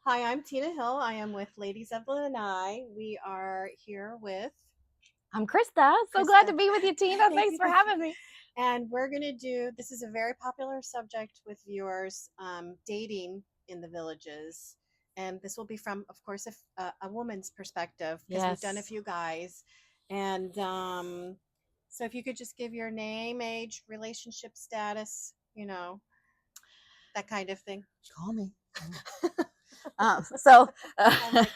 Hi, I'm Tina Hill. I am with Ladies of Lanai. We are here with I'm Krista. So glad to Krista. be with you, Tina. Thank Thanks you, for thank you. having me. And we're going to do this is a very popular subject with viewers dating in the villages. And this will be from, of course, a woman's perspective because we've done a Yes. few guys. And so if you could just give your name, age, relationship status, that kind of thing. Call me. So I'm like,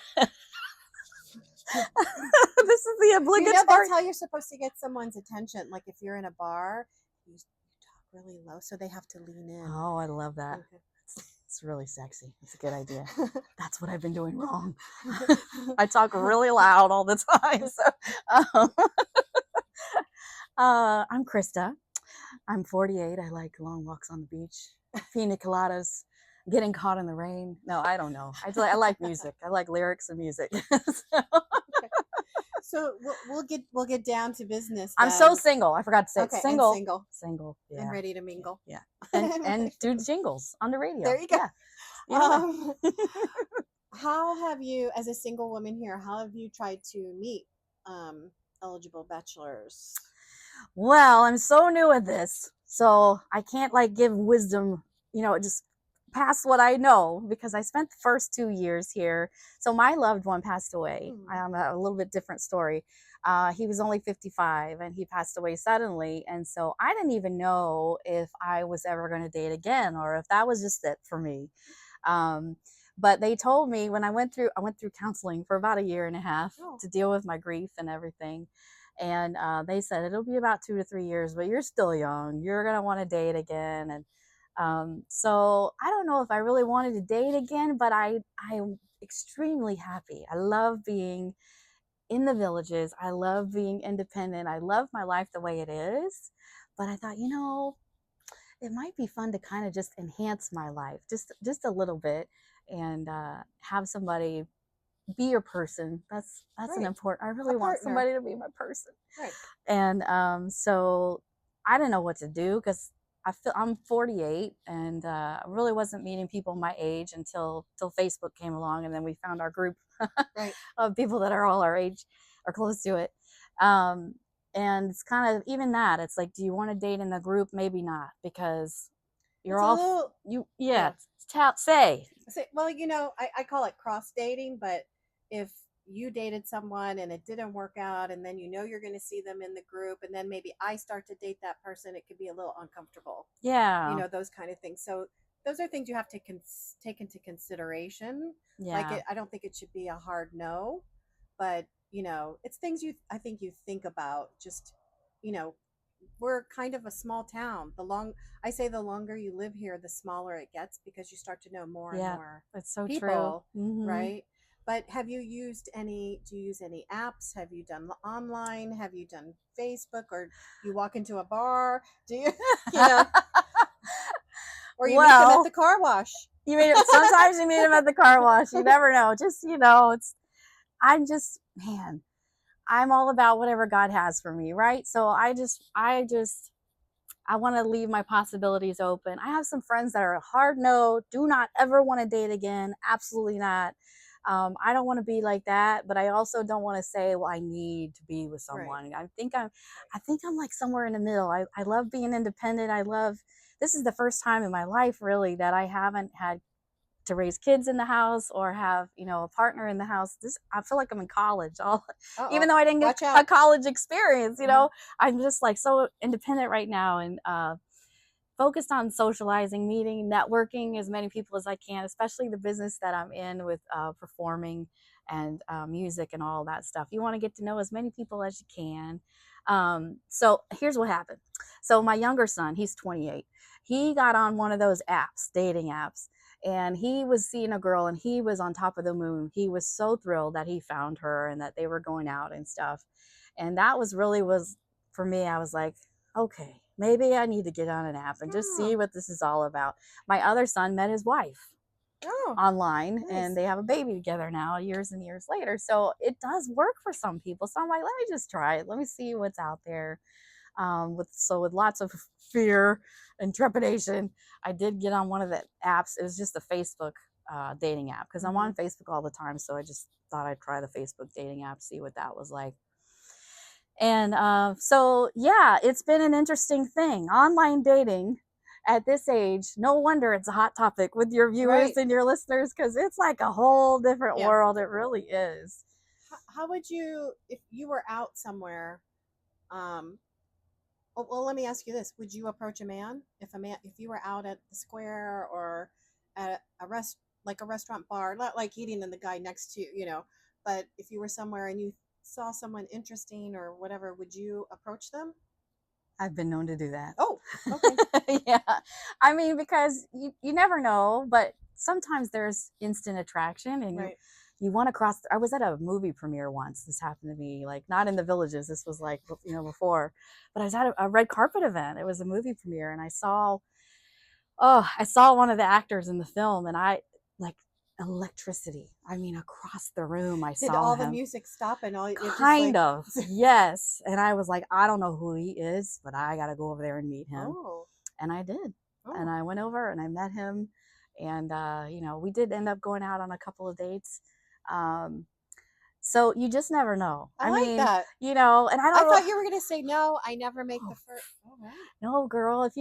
this is the that's obligatory. how you're supposed to get someone's attention. Like if you're in a bar, you talk really low, so they have to lean in. Oh, I love that. Okay. It's really sexy. It's a good idea. That's what I've been doing wrong. I talk really loud all the time. So, I'm Krista. I'm 48. I like long walks on the beach, pina coladas, getting caught in the rain. No, I don't know. I like music. I like lyrics and music. So, So we'll get down to business I'm so then. single. I forgot to say it. Okay, and Single. single Single. and Yeah. ready to mingle. Yeah. And do jingles on the radio. There you go. Yeah. Yeah. How have you, as a single woman here, how have you tried to meet um, eligible bachelors? Well, I'm so new at this, so I can't like give wisdom, just past what I know because I spent the first 2 years here. So my loved one passed away. I Hmm. have a little bit different story. He was only 55 and he passed away suddenly. And so I didn't even know if I was ever going to date again or if that was just it for me. Um, but they told me when I went through counseling for about a year and a half Oh, to deal with my grief and everything. And they said it'll be about 2 to 3 years, but you're still young. You're gonna want to date again, and so I don't know if I really wanted to date again, but I'm extremely happy. I love being in the villages. I love being independent. I love my life the way it is. But I thought, it might be fun to kind of just enhance my life just a little bit and have somebody be your person. That's an right. important. I A really want partner. somebody to be my person. Right. And so I didn't know what to do because I'm 48 and I really wasn't meeting people my age until Facebook came along, and then we found our group Right. of people that are all our age or close to it. Um, and it's kind of even that. It's like, do you want to date in the group? Maybe not, because you're It's a all little, you. yeah. Yeah, say. Well, I call it cross dating, but if you dated someone and it didn't work out, and then you're going to see them in the group, and then maybe I start to date that person, it could be a little uncomfortable, Yeah, those kind of things. So those are things you have to take into consideration. Like yeah, I don't think it should be a hard no, but it's things I think you think about. Just you know, we're kind of a small town. I say the longer you live here, the smaller it gets because you start to know more and yeah. more That's so true. people, Hmm. right? But do you use any apps? Have you done online? Have you done Facebook, or you walk into a bar? Do you, you know, or you meet them at the Well, car wash? you meet sometimes you meet them at the car wash. You never know. Just it's. I'm just man. I'm all about whatever God has for me, right? So I want to leave my possibilities open. I have some friends that are hard no, do not ever want to date again. Absolutely not. I don't want to be like that, but I also don't want to say, well, I need to be with Right. someone. I think I'm like somewhere in the middle. I love being independent. This is the first time in my life really that I haven't had to raise kids in the house or have a partner in the house. I feel like I'm in college all Uh even oh. though I didn't get Watch a out. college experience. Uh-huh. I'm just like so independent right now and focused on socializing, meeting, networking as many people as I can, especially the business that I'm in with performing and music and all that stuff. You want to get to know as many people as you can. So here's what happened. So my younger son, he's 28. He got on one of those apps, dating apps, and he was seeing a girl and he was on top of the moon. He was so thrilled that he found her and that they were going out and stuff. And that was for me. I was like, okay, maybe I need to get on an app and just Oh, see what this is all about. My other son met his wife oh, online and nice. they have a baby together now years and years later. So it does work for some people. So I'm like, let me just try it. Let me see what's out there. With lots of fear and trepidation, I did get on one of the apps. It was just a Facebook dating app, because I'm on Facebook all the time. So I just thought I'd try the Facebook dating app, see what that was like. And so, yeah, it's been an interesting thing. Online dating at this age, no wonder it's a hot topic with your viewers and your listeners, because it's like a whole different world. It really is. How would you, if you were out somewhere, well, let me ask you this: would you approach a man if you were out at the square or at like a restaurant bar, not like eating and the guy next to you, but if you were somewhere and you saw someone interesting or whatever, would you approach them? I've been known to do that. Oh, okay. Yeah. I mean, because you never know, but sometimes there's instant attraction, and you want to cross. I was at a movie premiere once. This happened to me, like not in the Villages. This was like, before, but I was at a red carpet event. It was a movie premiere, and I saw one of the actors in the film, and I like electricity. I mean, across the room, I saw him. Did all the music stop and all? Kind of, yes. And I was like, I don't know who he is, but I got to go over there and meet him. Oh. And I did. Oh. And I went over and I met him, and we did end up going out on a couple of dates. So you just never know. I mean, that. And I thought you were going to say, no, I never make the first. Oh, right. No, girl, if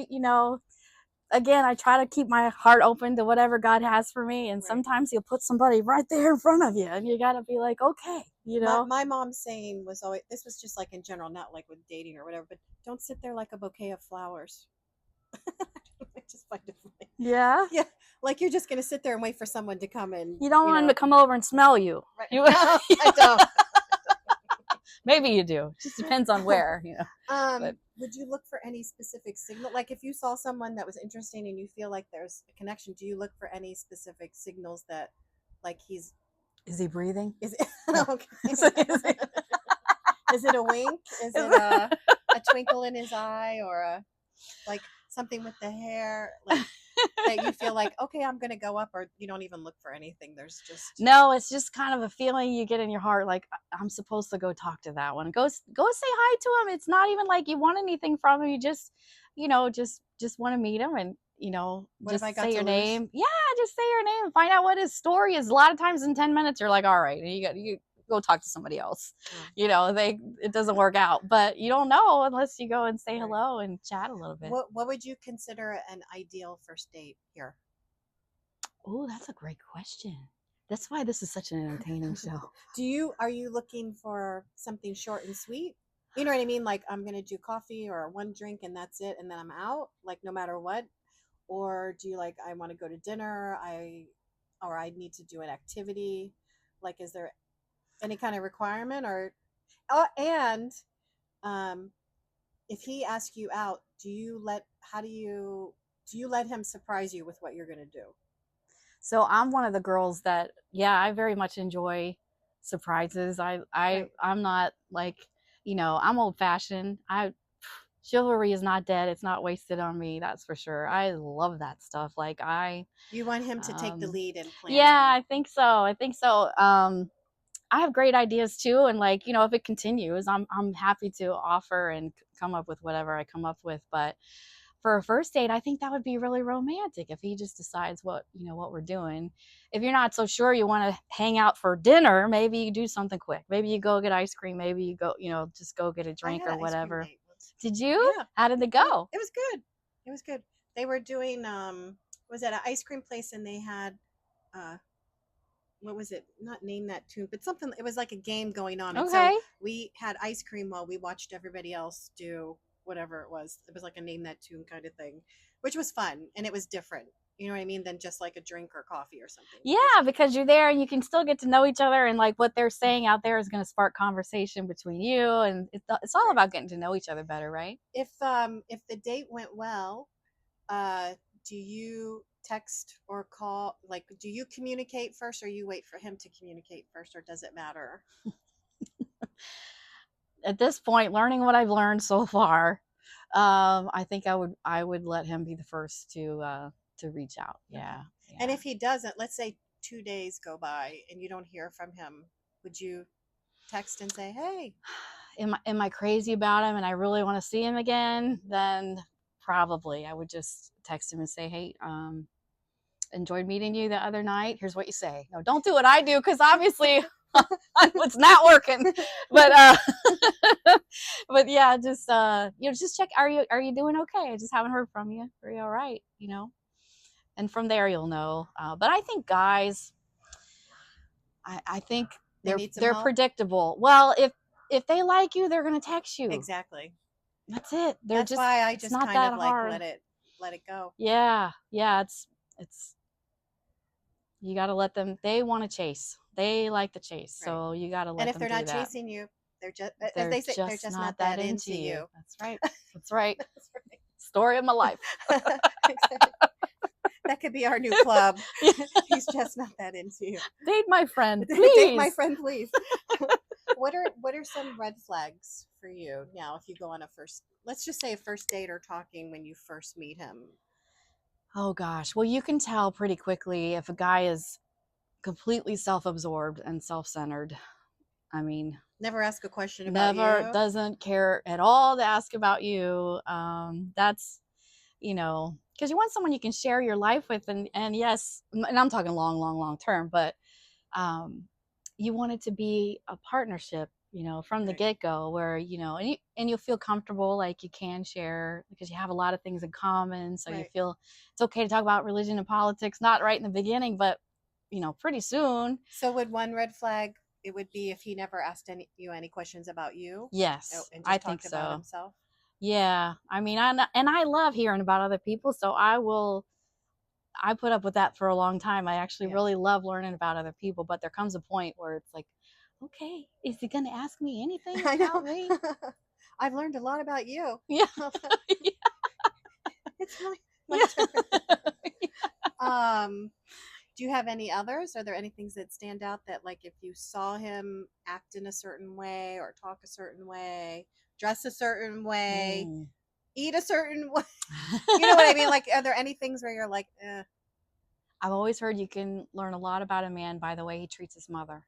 again, I try to keep my heart open to whatever God has for me. And sometimes he'll put somebody right there in front of you, and you got to be like, okay, My mom's saying was always, this was just like in general, not like with dating or whatever, but don't sit there like a bouquet of flowers. I just find it funny. Yeah? Yeah. Like you're just going to sit there and wait for someone to come in. You don't want them to come over and smell you. Right. No, I don't. Maybe you do. Just depends on where, Would you look for any specific signal? Like if you saw someone that was interesting and you feel like there's a connection, do you look for any specific signals that, like, is he breathing? Is it okay? Is it a wink? Is it a twinkle in his eye, or like something with the hair, like that you feel like, okay, I'm gonna go up, or you don't even look for anything? There's just no. It's just kind of a feeling you get in your heart, like I'm supposed to go talk to that one. Go say hi to him. It's not even like you want anything from him. You just want to meet him, and just say your name. Yeah, just say your name and find out what his story is. A lot of times in 10 minutes, you're like, all right, you go talk to somebody else. It doesn't work out, but you don't know unless you go and say hello and chat a little bit. What would you consider an ideal first date here? Oh, that's a great question. That's why this is such an entertaining show. Are you looking for something short and sweet? You know what I mean? Like, I'm going to do coffee or one drink and that's it, and then I'm out, like no matter what? Or do you I want to go to dinner, or I need to do an activity? Like, is there any kind of requirement? Or and if he asks you out, do you let him surprise you with what you're going to do? So I'm one of the girls that, I very much enjoy surprises. I'm not like, I'm old fashioned. Chivalry is not dead. It's not wasted on me. That's for sure. I love that stuff. You want him to take the lead and plan. Yeah, I think so. I have great ideas too. And if it continues, I'm happy to offer and come up with whatever I come up with. But for a first date, I think that would be really romantic if he just decides what we're doing. If you're not so sure you want to hang out for dinner, maybe you do something quick. Maybe you go get ice cream. Maybe you go, just go get a drink or whatever. Did you? Yeah. How did it go? It was good. It was good. They were doing, was at an ice cream place, and they had, what was it? Not Name That Tune, but something. It was like a game going on. And so we had ice cream while we watched everybody else do whatever it was. It was like a Name That Tune kind of thing, which was fun, and it was different. You know what I mean? Than just like a drink or coffee or something. Yeah, because you're there and you can still get to know each other, and what they're saying out there is going to spark conversation between you, and it's all about getting to know each other better, right? If the date went well, do you text or call? Do you communicate first, or you wait for him to communicate first, or does it matter? At this point, learning what I've learned so far, I think I would let him be the first to reach out. Yeah. And if he doesn't, let's say 2 days go by and you don't hear from him, would you text and say, hey? Am I crazy about him and I really want to see him again? Then probably I would just text him and say, hey, enjoyed meeting you the other night. Here's what you say. No, don't do what I do, because obviously it's not working. But but yeah, just just check. Are you doing okay? I just haven't heard from you. Are you all right? And from there you'll know. But I think guys, I think They need some they're help. predictable. Well, if they like you, they're gonna text you. Exactly. That's it. That's why I It's just not kind that of like hard. let it go. Yeah, it's you got to let them. They want to chase. They like the chase, Right. so you got to And let if them they're do not that. chasing you, they're just, as They're they say, they're just just not not that that into into you. you. That's right. That's right. That's right. Story of my life. Exactly. That could be our new club. Yeah. He's just not that into you. Date my friend, please. Date my friend, please. What are some red flags for you now if you go on a first, let's just say a first date or talking when you first meet him? Oh gosh. Well, you can tell pretty quickly if a guy is completely self-absorbed and self-centered. I mean, Never ask a question about never you. doesn't care at all to ask about you. That's because you want someone you can share your life with, and yes, and I'm talking long term, but um, you want it to be a partnership, from the Right. get-go, where and you'll feel comfortable, like you can share because you have a lot of things in common, so you Right. feel it's okay to talk about religion and politics, not right in the beginning, but pretty soon. So would one red flag, it would be if he never asked any questions about you. Oh, Yes, and I just think talked about so. himself. Yeah, I mean, I love hearing about other people, so I put up with that for a long time. I actually Yeah. really love learning about other people, but there comes a point where it's like, okay, is he going to ask me anything I about know. me? I've learned a lot about you. Yeah. It's my Yeah. turn. Um, do you have any others? Are there any things that stand out that, like, if you saw him act in a certain way or talk a certain way, dress a certain way, Mm. eat a certain way, you know what I mean? Like, are there any things where you're like, I've always heard you can learn a lot about a man by the way he treats his mother.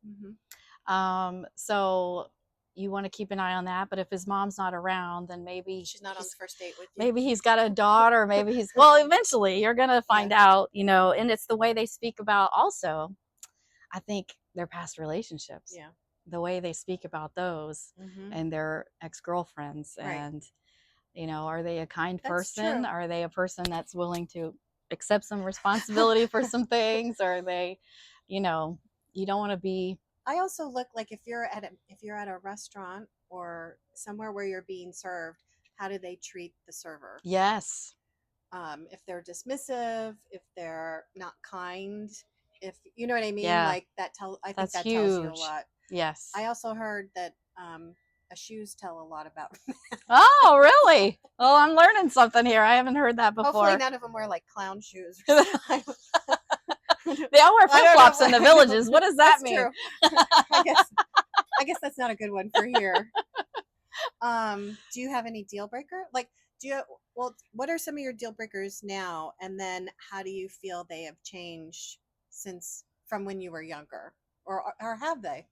mm-hmm. So you want to keep an eye on that. But if his mom's not around, then maybe She's not on the first date with you? maybe he's got a daughter. Maybe he's well. Eventually, you're gonna find out. And it's the way they speak about. Also, I think their past relationships. Yeah. The way they speak about those Mm-hmm. and their ex-girlfriends, Right. and are they a kind That's person? true. Are they a person that's willing to accept some responsibility for some things? Or are they, you know, you don't want to be. I also look like if you're at a restaurant or somewhere where you're being served, how do they treat the server? Yes. If they're dismissive, if they're not kind, if you know what I mean, Yeah, like I think that's that tells you a huge. lot. Yes. I also heard that shoes tell a lot about. Oh, really? Well, I'm learning something here. I haven't heard that Hopefully, before. none of them wear like clown shoes. They all wear flip flops in the villages. What does that That's mean? true. I guess that's not a good one for here. Do you have any deal breaker? Like, well, what are some of your deal breakers now? And then how do you feel they have changed since from when you were younger? Or have they?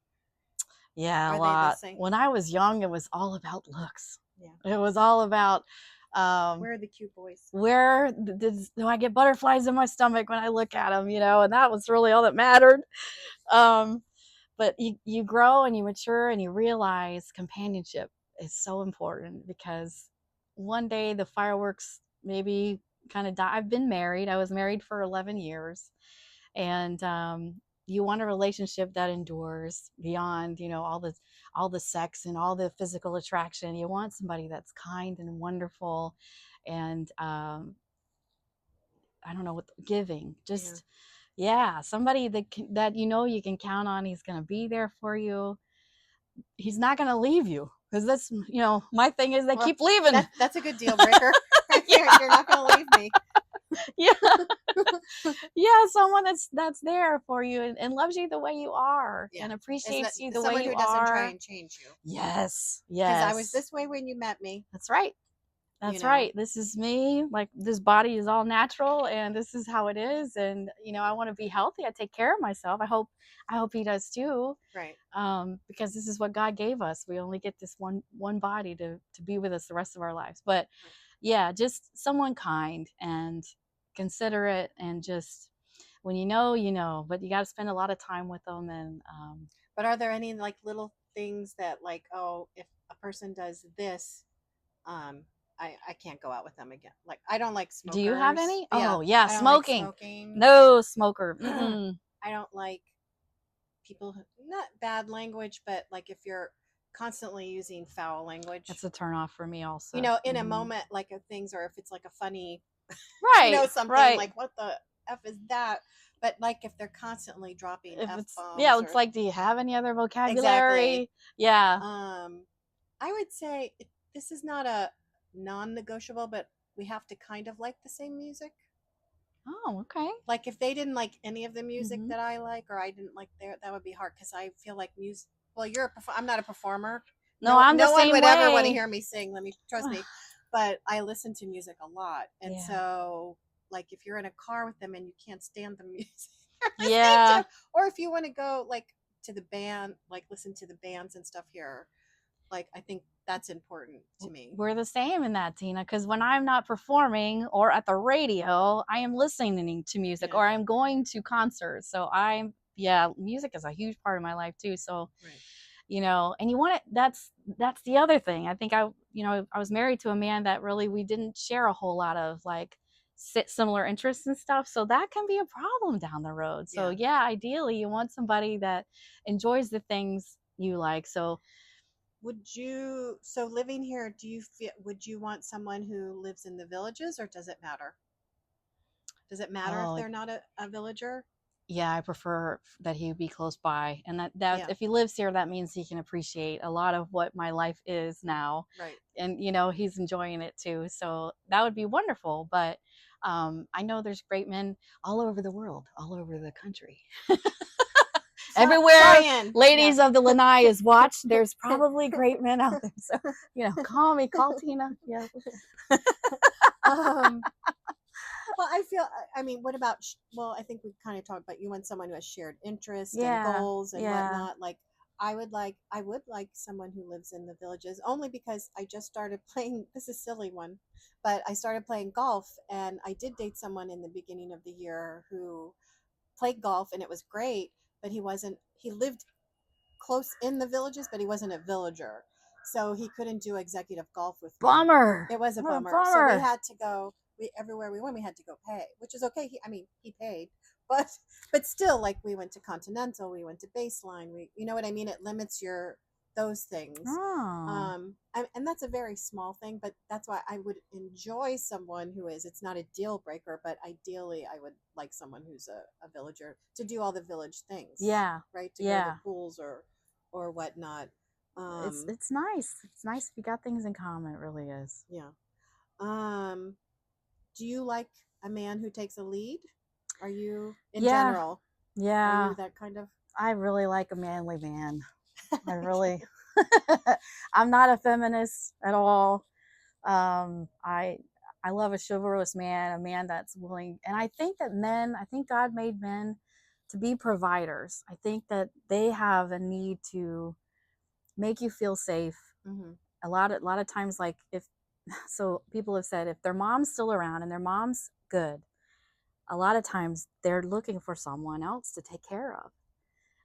Yeah, a Are they the lot. same? When I was young, it was all about looks. Yeah. It was all about Where are the cute boys? where do I get butterflies in my stomach when I look at them, and that was really all that mattered. Um, but you grow and you mature and you realize companionship is so important, because one day the fireworks maybe kind of die. I've been married. I was married for 11 years, and you want a relationship that endures beyond all the sex and all the physical attraction. You want somebody that's kind and wonderful, and I don't know what giving. Just yeah, somebody that you can count on. He's going to be there for you. He's not going to leave you, because that's my thing is they keep leaving. That's a good deal breaker. Yeah. You're not going to leave me. Yeah. Yeah, someone that's there for you, and loves you the way you are, and appreciates you the way you are. Someone who doesn't try and change you. Yes. Because I was this way when you met me. That's right. That's right. This is me. Like, this body is all natural, and this is how it is. And I want to be healthy. I take care of myself. I hope he does too. Right. Because this is what God gave us. We only get this one body to be with us the rest of our lives. But yeah, just someone kind and considerate, and just when you know, you know, but you got to spend a lot of time with them. And But are there any like little things that like, oh, if a person does this, um, I can't go out with them again. Like I don't like do you have smokers. any? Yeah, Oh yeah, I don't like smoking. smoking. No smoker. I Mm-mm. don't like people who, not bad language, but like if you're constantly using foul That's language, a turn off for me you also. know, in a Hmm. moment like of things, or if it's like a funny, you know, Right, something right. like what the f is that? But like if they're constantly dropping If f it's, yeah, bombs it's or like, do you have any other exactly, vocabulary? Yeah. I would say this is not a non-negotiable, but we have to kind of like the same music. Oh, okay. Like if they didn't like any of the music Hmm. that I like, or I didn't like their, that would be hard because I feel like music. Well, I'm not a performer. No, No, I'm the no one same would ever want to way. hear me sing. Let me trust me, but I listen to music a lot, and Yeah. so like if you're in a car with them and you can't stand the music you're listening Yeah. to, or if you want to go like to the band, like listen to the bands and stuff here, like I think that's important to me. We're the same in that, Tina, because when I'm not performing or at the radio, I am listening to music Yeah, or I'm going to concerts. So I'm, yeah, music is a huge part of my life too. So, right. you know, and you want it, that's the other thing. I think I was married to a man that really, we didn't share a whole lot of like similar interests and stuff. So that can be a problem down the road. So Yeah. yeah, ideally you want somebody that enjoys the things you like. So Would you, so living here, do you feel, would you want someone who lives in the villages, or does it matter? Does it matter if oh, they're not a villager? yeah, I prefer that he be close by, and that Yeah, if he lives here, that means he can appreciate a lot of what my life is now, right. and you know he's enjoying it too. So that would be wonderful. But I know there's great men all over the world, all over the country, everywhere. Trying. Yeah. Ladies of the Lanai is watched. There's probably great men out there. So you know, call me, call Tina. Yeah, um, well, I feel, I mean, what about, well, I think we kind of talked about you want someone who has shared interest and yeah, goals and yeah. whatnot. Like, I would like someone who lives in the villages only because I just started playing. This is a silly one, but I started playing golf and I did date someone in the beginning of the year who played golf and it was great, but he lived close in the villages, but he wasn't a villager. So he couldn't do executive golf with me. Bummer. It was a What a bummer. So we bummer. had to go, everywhere we went, we had to go pay, which is okay. I mean, he paid, but still, like we went to Continental, we went to Baseline. You know what I mean? It limits your those things. Oh. And that's a very small thing, but that's why I would enjoy someone who is. It's not a deal breaker, but ideally, I would like someone who's a villager to do all the village things, Yeah. right? To go to the Yeah. pools or whatnot. It's nice. It's nice if you got things in common. It really is. Yeah. Um, do you like a man who takes a lead? Are you, in Yeah. general, are Yeah. you that kind of? I really like a manly man. I really I'm not a feminist at all. I love a chivalrous man, a man that's willing, and I think God made men to be providers. I think that they have a need to make you feel safe. Mm-hmm. A lot of times, like if so people have said if their mom's still around and their mom's good, a lot of times they're looking for someone else to take care of.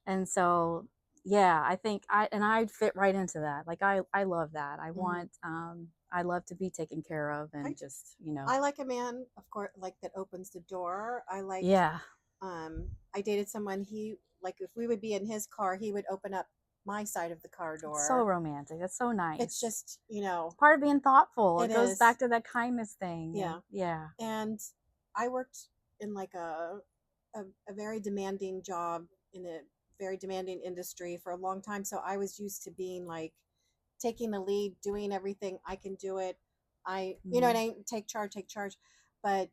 And so yeah, I think I fit right into that. Like I love that. Mm-hmm. I love to be taken care of, I and just, you know. I like a man, of course, like that opens the door. I like. Yeah. I dated someone. He like if we would be in his car, he would open up my side of the car It's so door. romantic. That's so It's nice. just, you know, It's part of being thoughtful. it It goes is. back to that kindness thing. And Yeah. yeah. And I worked in like a very demanding job in a very demanding industry for a long time. So I was used to being like taking the lead, doing everything. I can do it. You know what Mhm. I mean? Take charge. But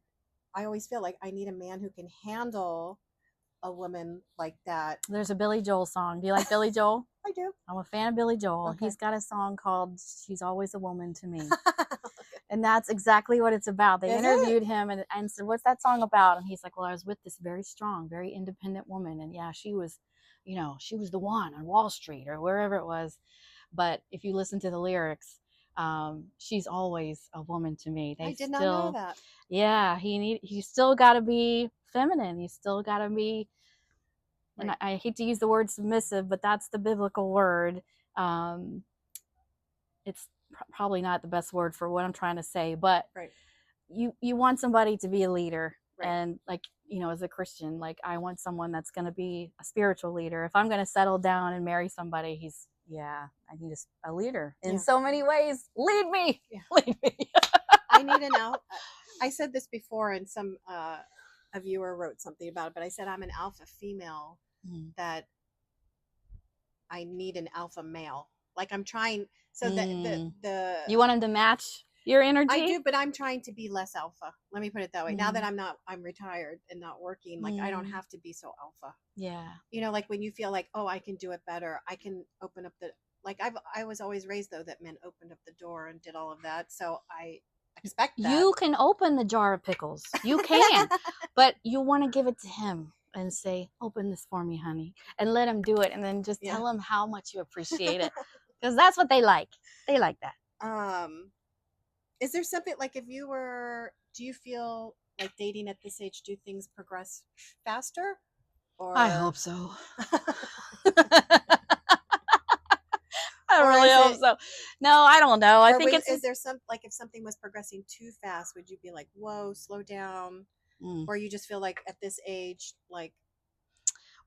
I always feel like I need a man who can handle a woman like that. There's a Billy Joel song. Do you like Billy Joel? I do. I'm a fan of Billy Joel. Okay. He's got a song called She's Always a Woman to Me. And that's exactly what it's about. They Is it? interviewed him and said, "What's that song about?" And he's like, "Well, I was with this very strong, very independent woman. And yeah, she was, you know, she was the one on Wall Street or wherever it was." But if you listen to the lyrics, she's always a woman to me. I They did not know still, that. yeah, he's still got to be feminine. He's still got to be, and Right. I hate to use the word submissive, but that's the biblical word. Um, it's probably not the best word for what I'm trying to say, but Right. you want somebody to be a leader. Right. And like, as a Christian, like I want someone that's going to be a spiritual leader. If I'm going to settle down and marry somebody, I need a leader in Yeah. so many ways. Lead me. Yeah. Lead me. I need an alpha. I said this before, and some a viewer wrote something about it, but I said I'm an alpha female, that I need an alpha male. Like I'm trying, so that the You want him to match your energy? I do, but I'm trying to be less alpha. Let me put it that way. Now that I'm retired and not working, like I don't have to be so alpha. Yeah. Like when you feel like, oh, I can do it better. I can open up like I was always raised though that men opened up the door and did all of that. So I expect that. You can open the jar of pickles. You can, but you want to give it to him and say, open this for me, honey, and let him do it. And then just tell him how much you appreciate it. Because that's what they like. They like that. Is there something like do you feel like dating at this age, do things progress faster? Or I hope so. I really hope so. No, I don't know. I think is there some, like if something was progressing too fast, would you be like, whoa, slow down? Or you just feel like at this age, like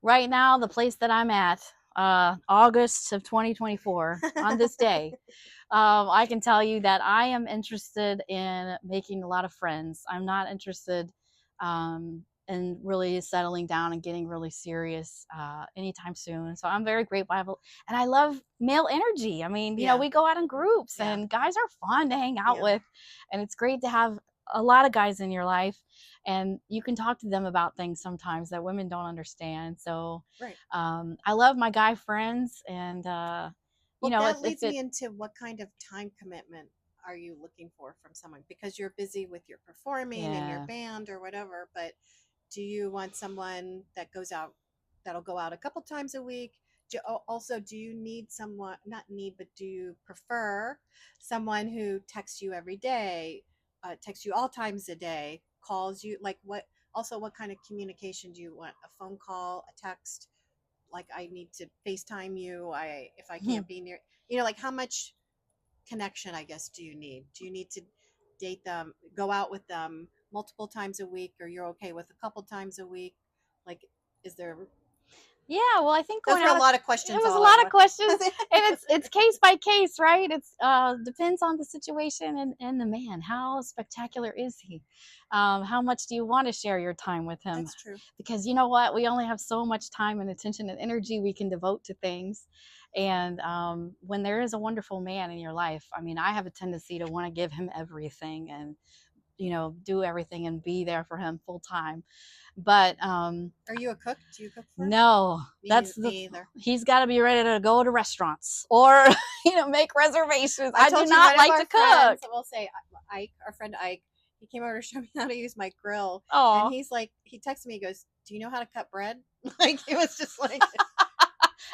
right now, the place that I'm at, August of 2024, on this day, I can tell you that I am interested in making a lot of friends. I'm not interested in really settling down and getting really serious anytime soon. So I'm very grateful. And I love male energy. I mean, we go out in groups and guys are fun to hang out with. And it's great to have a lot of guys in your life. And you can talk to them about things sometimes that women don't understand. So I love my guy friends. And, that leads me into what kind of time commitment are you looking for from someone? Because you're busy with your performing and your band or whatever, but do you want someone that'll go out a couple times a week? Do you need someone, not need, but do you prefer someone who texts you every day, texts you all times a day, calls you? Like what kind of communication do you want? A phone call, a text? Like I need to FaceTime you. If I can't be near, like how much connection, I guess, do you need? Do you need to date them, go out with them multiple times a week, or you're okay with a couple times a week? Like, is there? Yeah, well, I think those were a lot of questions. It was a lot of questions, and it's case by case, right? It's depends on the situation and the man. How spectacular is he? How much do you want to share your time with him? That's true. Because you know what, we only have so much time and attention and energy we can devote to things. And when there is a wonderful man in your life, I mean, I have a tendency to want to give him everything and do everything and be there for him full time. But are you a cook? Do you cook for him? No, he's got to be ready to go to restaurants or make reservations. I do not like to cook. So we'll say Ike, our friend Ike, he came over to show me how to use my grill. Oh, and he texted me, he goes, do you know how to cut bread? Like it was just like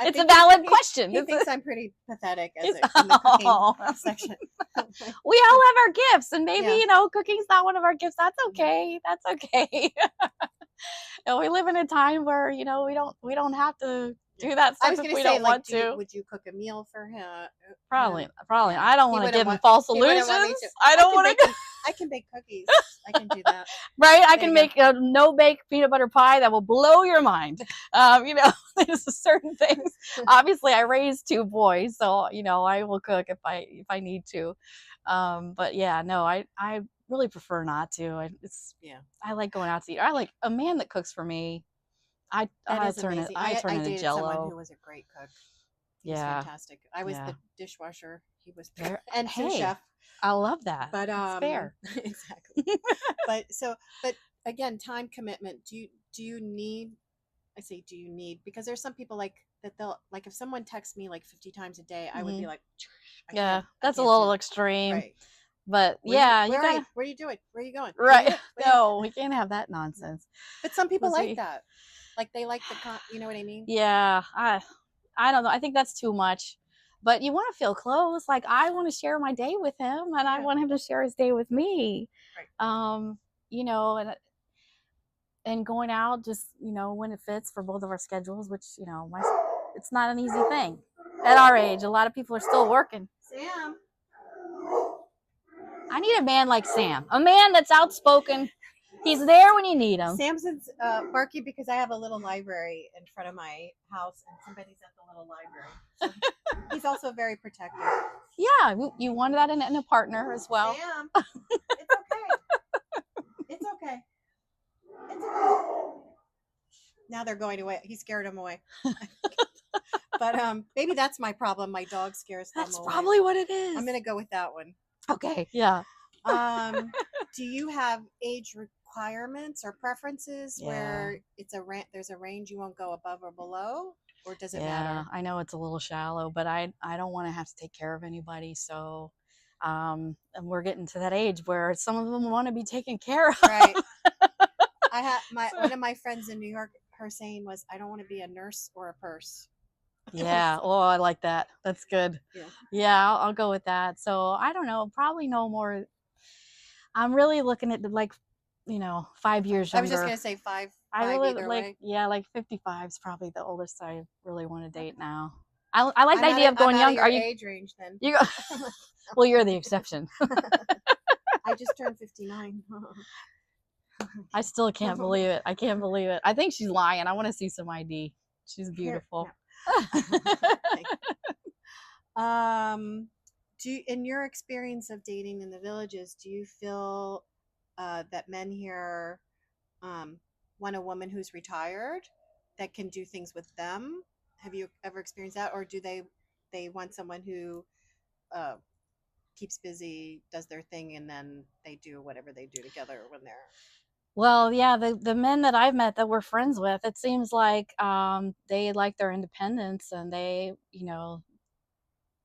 it's a valid question. He thinks I'm pretty pathetic in the cooking section. We all have our gifts, and maybe cooking's not one of our gifts. That's okay. That's okay. We live in a time where we don't have to do that stuff if we don't want to. Would you cook a meal for him? Probably. Yeah. I don't want to give him false illusions. I don't want to. I can bake cookies. I can do that. Right? I can make a no-bake peanut butter pie that will blow your mind. There's certain things. Obviously, I raised 2 boys, so I will cook if I need to. But yeah, no, I really prefer not to. I like going out to eat. I like a man that cooks for me. I turn into Jello. Someone who was a great cook. He's fantastic. I was the dishwasher. He was and sous chef. I love that. But it's fair. Exactly. but again, time commitment. Do you need? I say, do you need? Because there's some people like that. They'll like if someone texts me like 50 times a day, I would be like, that's a little extreme. Right. But where are you doing? Where are you going? Right. No, we can't have that nonsense. But some people like that. Like they like you know what I mean? Yeah. I don't know. I think that's too much. but you want to feel close. Like I want to share my day with him, and I Yeah. want him to share his day with me. Right. You know, and going out just when it fits for both of our schedules, which it's not an easy thing at our age. A lot of people are still working. Sam. I need a man like Sam, a man that's outspoken. He's there when you need him. Samson's barky because I have a little library in front of my house, and somebody's at the little library. So he's also very protective. Yeah, you want that in a partner as well. Sam, it's okay. It's okay. It's okay. Now they're going away. He scared them away. But maybe that's my problem. My dog scares them away. That's probably what it is. I'm gonna go with that one. Okay. Yeah. Do you have age requirements or preferences where it's there's a range you won't go above or below, or does it matter? I know it's a little shallow, but I don't want to have to take care of anybody. So, and we're getting to that age where some of them want to be taken care of. Right. I had one of my friends in New York. Her saying was, "I don't want to be a nurse or a purse." Yeah. Oh, I like that. That's good. Yeah, I'll go with that. So I don't know. Probably no more. I'm really looking at 5 years younger. I was just gonna say five either way. Yeah, like 55 is probably the oldest I really want to date now. I like the idea of going younger. Are you age range then? You go. Well, you're the exception. I just turned 59. I still can't believe it. I can't believe it. I think she's lying. I want to see some ID. She's beautiful. In your experience of dating in the villages, do you feel that men here want a woman who's retired that can do things with them? Have you ever experienced that, or do they want someone who keeps busy, does their thing, and then they do whatever they do together when they're... Well, yeah, the men that I've met that we're friends with, it seems like they like their independence, and they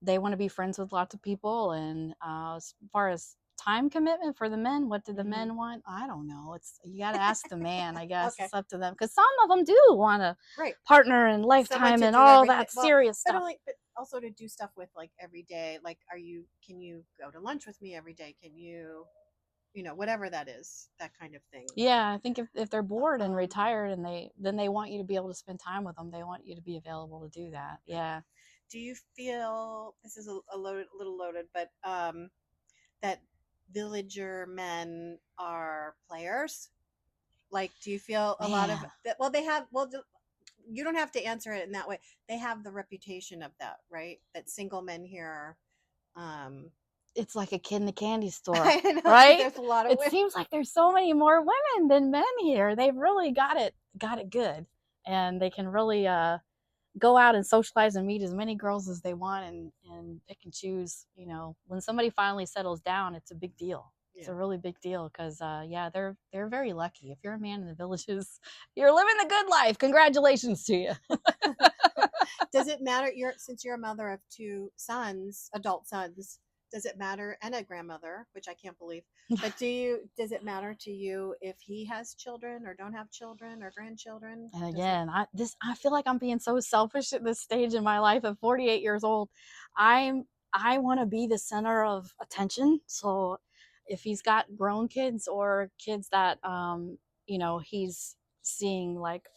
want to be friends with lots of people. And as far as time commitment for the men, what do the men want? I don't know. You got to ask the man, I guess. Okay. It's up to them, because some of them do want a partner and lifetime and all that serious stuff. But also to do stuff with, like, every day. Like, can you go to lunch with me every day? Can you... whatever that is, that kind of thing. Yeah, I think if they're bored and retired, and they want you to be able to spend time with them, they want you to be available to do that. Yeah. Do you feel, this is a little loaded, but that villager men are players? Like, do you feel a lot of that? Well, you don't have to answer it in that way. They have the reputation of that, right? That single men here it's like a kid in the candy store, know, right? There's a lot of women. Seems like there's so many more women than men here. They've really got it good, and they can really go out and socialize and meet as many girls as they want, and pick and choose. When somebody finally settles down, it's a big deal. It's a really big deal, because they're very lucky. If you're a man in the villages, you're living the good life. Congratulations to you. Does it matter? Since you're a mother of 2 sons, adult sons, does it matter, and a grandmother, which I can't believe, but does it matter to you if he has children or don't have children or grandchildren? And again, I feel like I'm being so selfish at this stage in my life. At 48 years old, I want to be the center of attention. So if he's got grown kids or kids that he's seeing, like,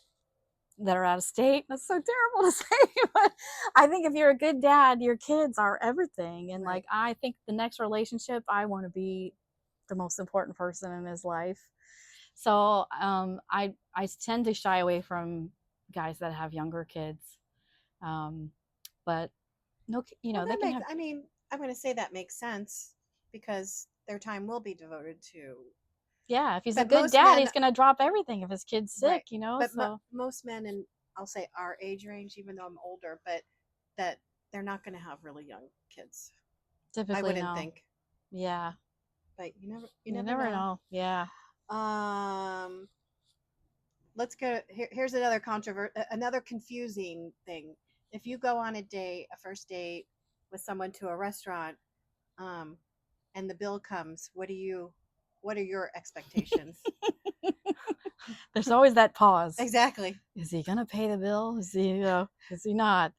that are out of state, that's so terrible to say, but I think if you're a good dad, your kids are everything. And like, I think the next relationship, I want to be the most important person in his life. So I tend to shy away from guys that have younger kids, but no, they can have... I mean, I'm going to say that makes sense, because their time will be devoted to... Yeah, if he's a good dad, he's going to drop everything if his kid's sick, But so. most men, and I'll say our age range, even though I'm older, but that they're not going to have really young kids. Typically, I wouldn't think. Yeah. But you never know. Yeah. Let's go. Here's another confusing thing. If you go on a first date with someone to a restaurant, and the bill comes, what are your expectations? There's always that pause. Exactly. Is he gonna pay the bill? Is he not?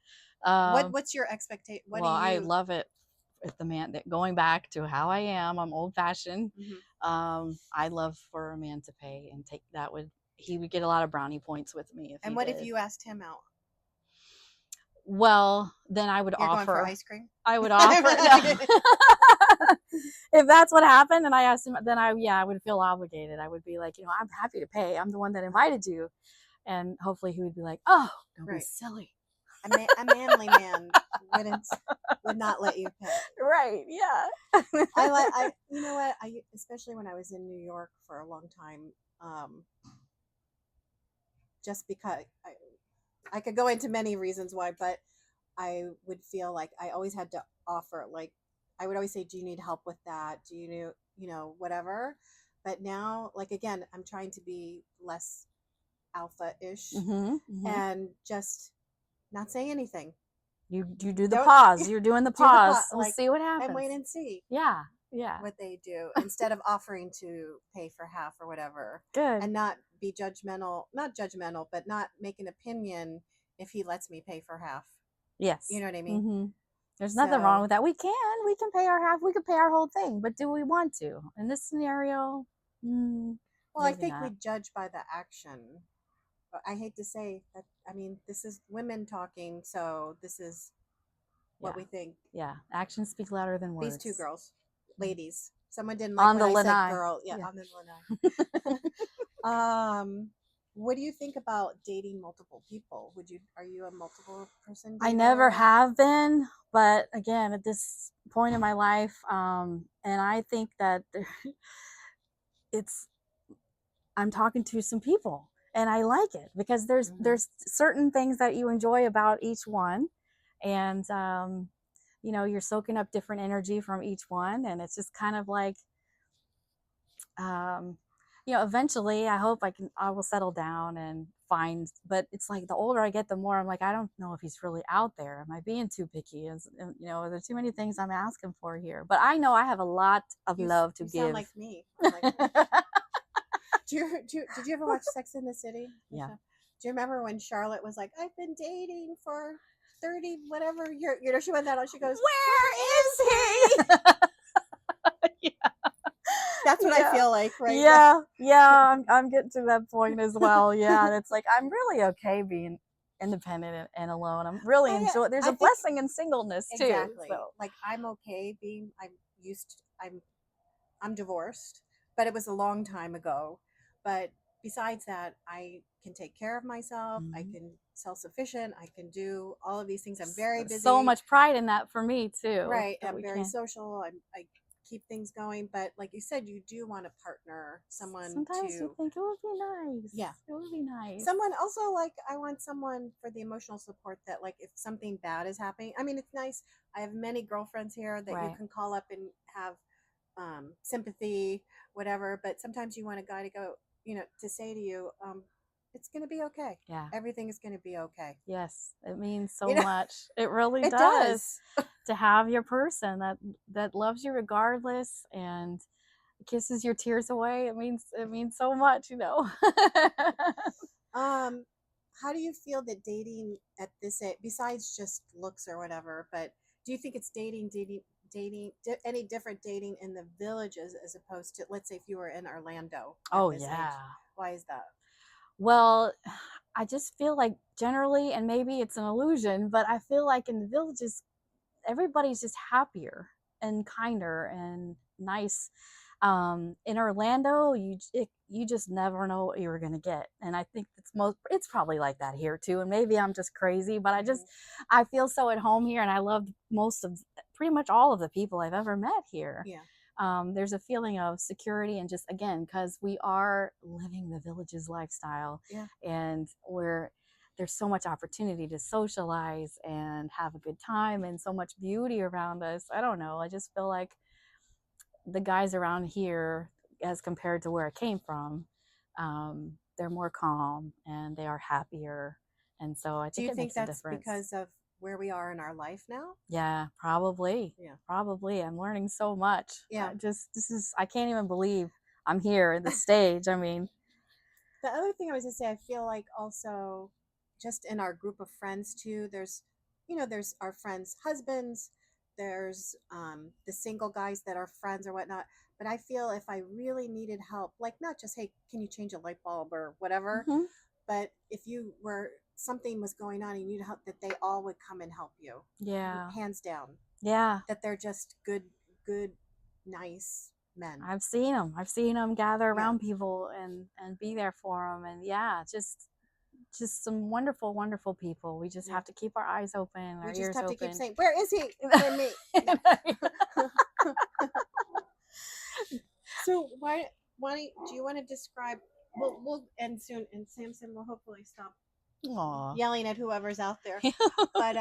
What's your expectation? What do Well, I you? love it if the man that going back to how I am, I'm old fashioned. Mhm. I love for a man to pay and take that would he would get a lot of brownie points with me if And he what if did. you asked him out? Well, then I would You're going for offer. ice cream. I would offer. No. If that's what happened, and I asked him, then I would feel obligated. I would be like, I'm happy to pay. I'm the one that invited you, and hopefully he would be like, oh, don't be Right. silly. A manly man would not let you pay. Right? Yeah. I you know what, I especially when I was in New York for a long time, just because I could go into many reasons why, but I would feel like I always had to offer, like I would always say, do you need help with that? Do you know, whatever. But now, like, again, I'm trying to be less alpha-ish and just not say anything. You do the Don't pause. You're doing the do the pause. We'll like, see what and wait happens. and see Yeah. Yeah. what they do instead of offering to pay for half or whatever. Good. And not be judgmental, not judgmental, but not make an opinion if he lets me pay for half. Yes. You know what I mean? Mm-hmm. There's nothing wrong with that. We can pay our half. We could pay our whole thing, but do we want to? In this scenario, well, I think not. we judge by the action. But I hate to say that. I mean, this is women talking, so this is what we think. Yeah, actions speak louder than words. These two girls, ladies. Someone didn't like when I said girl. Yeah, on the Lanai. What do you think about dating multiple people? Are you a multiple person dater? I never have been, but again, at this point in my life, and I think that I'm talking to some people, and I like it because there's certain things that you enjoy about each one, and you're soaking up different energy from each one, and it's just kind of like eventually I hope I will settle down and find, but it's like the older I get, the more I'm like, I don't know if he's really out there. Am I being too picky? Are there too many things I'm asking for here? But I know I have a lot of love to give. Sound like me. Did you ever watch Sex in the City? Yeah. Do you remember when Charlotte was like, I've been dating for 30 whatever year, she went out, she goes, where is he? Yeah. That's what I feel like right now. Yeah, I'm getting to that point as well. Yeah, it's like I'm really okay being independent and alone. I'm really enjoying. There's a blessing in singleness too. Exactly. So. Like I'm okay being. I'm divorced, but it was a long time ago. But besides that, I can take care of myself. I can self-sufficient. I can do all of these things. I'm very busy. So much pride in that for me too. Right. I'm very social. I keep things going, but like you said, you do want a partner, someone. Sometimes you think it would be nice. Yeah, it would be nice. Someone also, like, I want someone for the emotional support that, like, if something bad is happening. I mean, it's nice. I have many girlfriends here that you can call up and have sympathy, whatever. But sometimes you want a guy to go, to say to you, it's going to be okay. Yeah. Everything is going to be okay. Yes. It means so much. It really it does. To have your person that loves you regardless and kisses your tears away. It means so much, How do you feel that dating at this age, besides just looks or whatever, but do you think it's dating any different dating in the villages as opposed to, let's say, if you were in Orlando at this age? Why is that? Well, I just feel like generally, and maybe it's an illusion, but I feel like in the villages everybody's just happier and kinder and nice. In Orlando, you just never know what you're gonna get, and I think it's probably like that here too. And maybe I'm just crazy, but I feel so at home here, and I love pretty much all of the people I've ever met here. Yeah. There's a feeling of security, and just again, because we are living the villages lifestyle, and there's so much opportunity to socialize and have a good time, and so much beauty around us. I don't know. I just feel like the guys around here, as compared to where I came from, they're more calm and they are happier. And so I think do you think that's difference. Because of where we are in our life now? Yeah, probably. Yeah, probably. I'm learning so much. Yeah, I can't even believe I'm here at this stage. I mean, the other thing I was gonna say, I feel like also just in our group of friends too, there's there's our friends' husbands, there's the single guys that are friends or whatnot. But I feel if I really needed help, like not just, hey, can you change a light bulb or whatever, Hmm. but if you were something was going on and you needed help, that they all would come and help you, Yeah. hands down. Yeah. That they're just good, nice men. I've seen them gather Yeah. around people and be there for them. And yeah, just some wonderful, wonderful people. We just Yeah. have to keep our eyes open, We our just ears have to keep open. saying, "Where is he? For me." Yeah. So do you want to describe? We'll end soon, and Samson will hopefully stop Aw. yelling at whoever's out there. But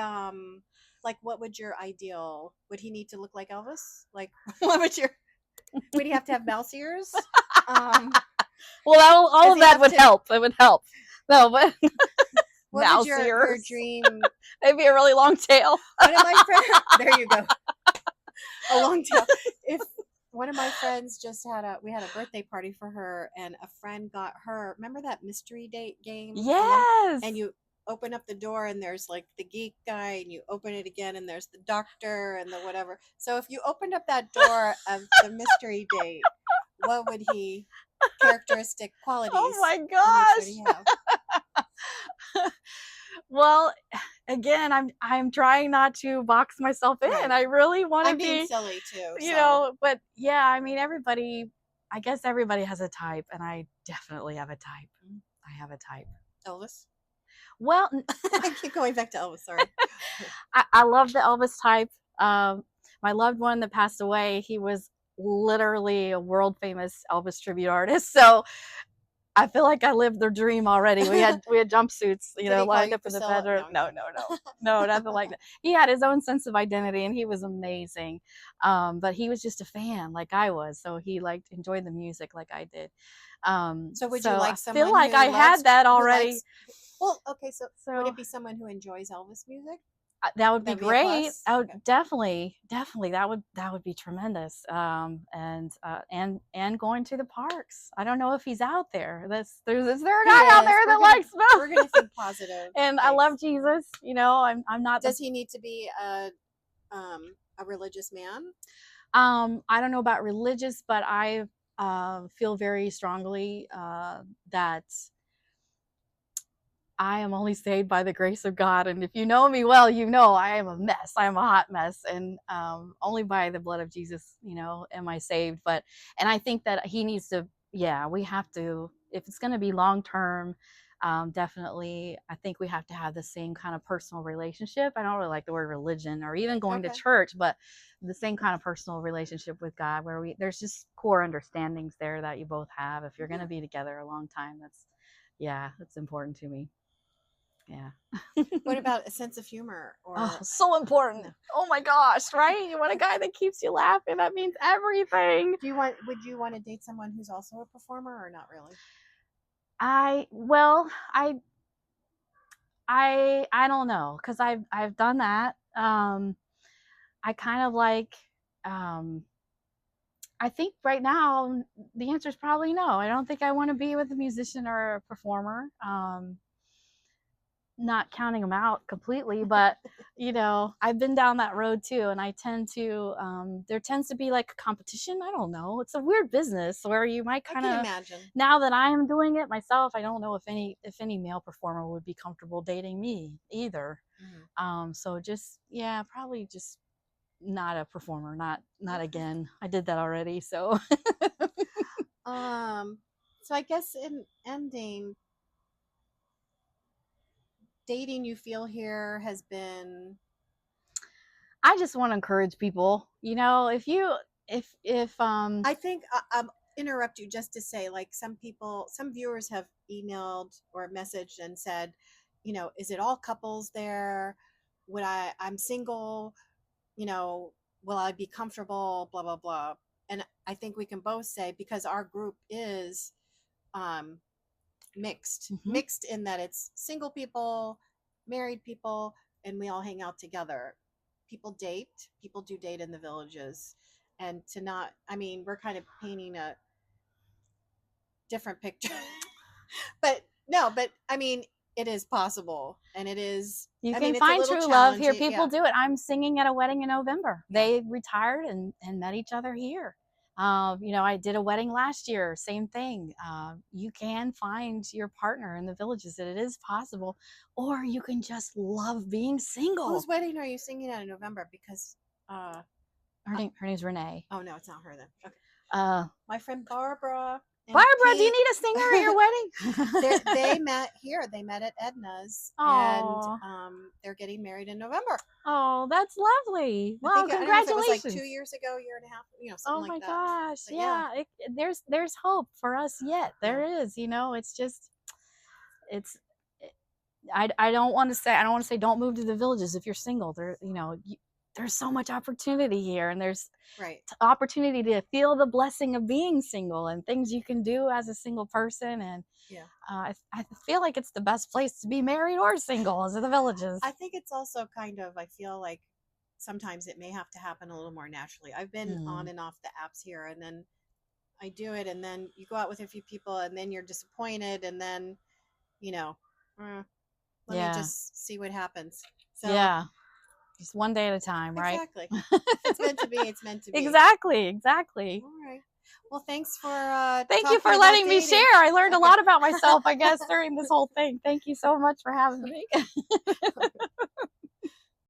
like, what would your ideal? Would he need to look like Elvis? Like, what would your? Would he have to have mouse ears? Well, all Does of he that have would to? help. It would help. No, but What would mouse your ears. dream? Maybe a really long tail. One of my friends. There you go. A long tail. If one of my friends just we had a birthday party for her, and a friend got her. Remember that mystery date game? Yes. And you open up the door, and there's like the geek guy, and you open it again, and there's the doctor and the whatever. So if you opened up that door of the mystery date, what would he? Characteristic qualities. Oh my How much would he gosh. have? Well, again, I'm trying not to box myself in. Right. I really want to I'm being be, silly too. you So know, but yeah, I mean, I guess everybody has a type, and I definitely have a type. I have a type. Elvis. Well, I keep going back to Elvis. Sorry. I love the Elvis type. My loved one that passed away, he was literally a world famous Elvis tribute artist. So I feel like I lived their dream already. We had jumpsuits, Did he call lined you up in the Priscilla? bedroom. No, I'm No, kidding. no, no, no, nothing like that. He had his own sense of identity, and he was amazing. But he was just a fan, like I was, so he enjoyed the music like I did. So would So you I like feel someone like who I had loves that who already. likes? Well, okay. So would So it be someone who enjoys Elvis music? that would That be would be a great. plus. I would Okay. definitely that would be tremendous. And going to the parks. I don't know if he's out there. Is there a He guy out is. there that likes We're gonna both? think positive And I things. love Jesus. I'm not the Does he need to be a religious man? I don't know about religious, but I feel very strongly that I am only saved by the grace of God. And if you know me well, you know I am a mess. I am a hot mess. And only by the blood of Jesus, am I saved. And I think that he needs to, yeah, we have to, if it's going to be long term, definitely, I think we have to have the same kind of personal relationship. I don't really like the word religion or even going to Okay. church, but the same kind of personal relationship with God where there's just core understandings there that you both have. If you're going to be together a long time, that's important to me. Yeah. What about a sense of humor Oh, or so important. no? Oh my gosh, right? You want a guy that keeps you laughing. That means everything. Would you want to date someone who's also a performer or not really? Well, I don't know because I've done that. I kind of like um I think right now the answer is probably no. I don't think I want to be with a musician or a performer. Not counting them out completely, but I've been down that road too, and I tend to there tends to be like a competition. I don't know, it's a weird business where you might I kind can of, imagine. now that I am doing it myself, I don't know if any male performer would be comfortable dating me either. So just, yeah, probably just not a performer, not Okay. again. I did that already, so So I guess in ending, dating you feel here has been. I just want to encourage people, if you if I think interrupt you just to say, like, some viewers have emailed or messaged and said, is it all couples there? I'm single, you know, will I be comfortable? Blah blah blah. And I think we can both say, because our group is um, Mhm. mixed in that it's single people, married people, and we all hang out together. People do date in the villages, and to not, I mean, we're kind of painting a different picture. But no, but I mean, it is possible, and it is. You I can mean, it's a find little true love here. challenging. People Yeah, do it. I'm singing at a wedding in November. yeah. They retired and met each other here. You know, I did a wedding last year. Same thing. You can find your partner in the villages. It is possible, or you can just love being single. Whose wedding are you singing at in November? Because Her name's Renee. oh no, it's not her then. Okay, Uh, my friend Barbara and Barbara, do you Pete. need a singer at your wedding? They met here. They met at Edna's, and Oh, they're getting married in November. oh, that's lovely. I Wow, think I don't know if it was like congratulations. 2 years ago, year and a half, something Oh like my that. gosh. But yeah, Yeah, there's hope for us yet. yeah. There is, you know, it's just it's I don't want to say don't move to the villages if you're single. There's so much opportunity here, and there's Right. opportunity to feel the blessing of being single and things you can do as a single person. And Yeah. I feel like it's the best place to be married or single is in the villages. I think it's also kind of, I feel like sometimes it may have to happen a little more naturally. I've been on and off the apps here, and then I do it, and then you go out with a few people, and then you're disappointed, and then, you know, let me Yeah. just see what happens. So, Yeah. Just one day at a time, right? exactly. If it's meant to be, it's meant to be. Exactly. All right. Well, thanks for Thank you for talking letting about me dating. share. I learned a lot about myself, I guess, during this whole thing. Thank you so much for having me.